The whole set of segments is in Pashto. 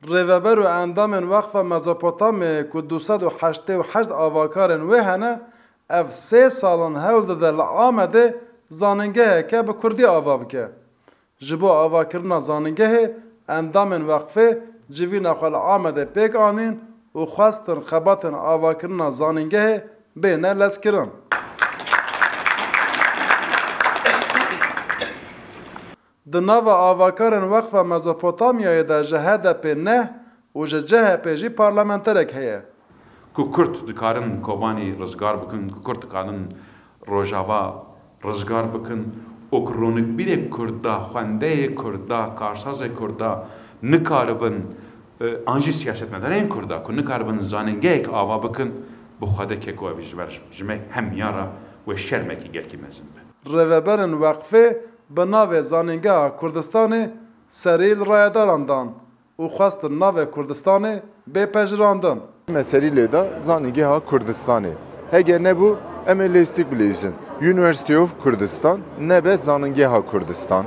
ریوبر و اندام وقف مزوپوتامی که 288 آواکارن وی هنه اف 3 سالن هول ده لعامده زاننگه که به کردی آوا بکه. جبو آوا کرنا زاننگه اندام وقفه جوین اخوال آمده پیک آنین و خواستن خباتن آوا کرنا زاننگه بینه لز کرن. دناو آواکارن وقف مزوپوتامیای ده جهده پی نه و جه پی جی پارلمنترک هیه. که کرد دکارن کوبانی رزگار بکن، که کرد دکارن روژاوا رزگار بکن، و کرونک بیره کردا، خونده کردا، کارساز کردا نکاربن آنجی سیاست مدارین کردا که نکاربن زاننگه ایک آوا بکن بخواده که کوی جمع همیارا و شرمکی گل کی مزن به. ریوبرن وقفه به ناو زاننگه کردستان سریل رایداراندان و خواست ناو کردستان بپجراندن. مسئله لیدا زاننگه ها کردستانه. هگر نبو املیستیک بلیجن University of Kurdistan نبه زاننگه ها کردستان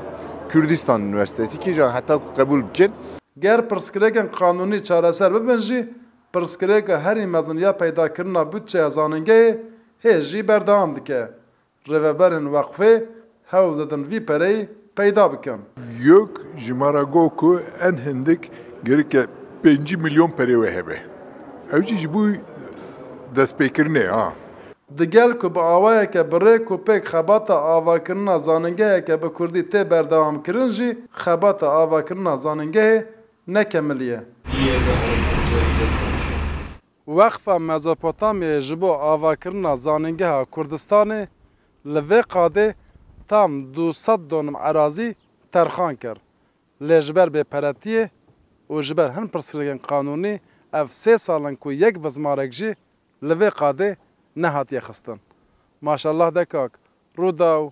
کردستان üniversitesi ki can hatta kabul bkin. گر پرسکرگن قانونی چارەسەر ببنجی پرسکرگە هەری مەزنیا پەیداکردنا بودجێ زاننگەیە هێژی بەردەوام دکە. ڕێڤەبەرن وەقفێ هەوڵ دەدەن vî پەرەی پەیدا بکەن. Yok ji mara goku en hindik gerike 5 milyon perê we hebe. Ew jî ji bo destpêkirinê ha. Digel ku bi awayeke birêk û pêk xebata avakirina zanîngeheke bi Kurdî tê berdewam kirin jî xebata avakirina zanîngehê nekemiliye. Weqfa Mezopotamyayê ji bo avakirina zanîngeha Kurdistanê li vê qadê tam 200 donum erazî terxan kir. Lê ji ber bêperetiyê û ji ber hin pirsgirêkên qanûnî ev 3 salin ku yek bizmarek jî li vê qadê nehatiye xistin. Maşallah dekak, Rûdaw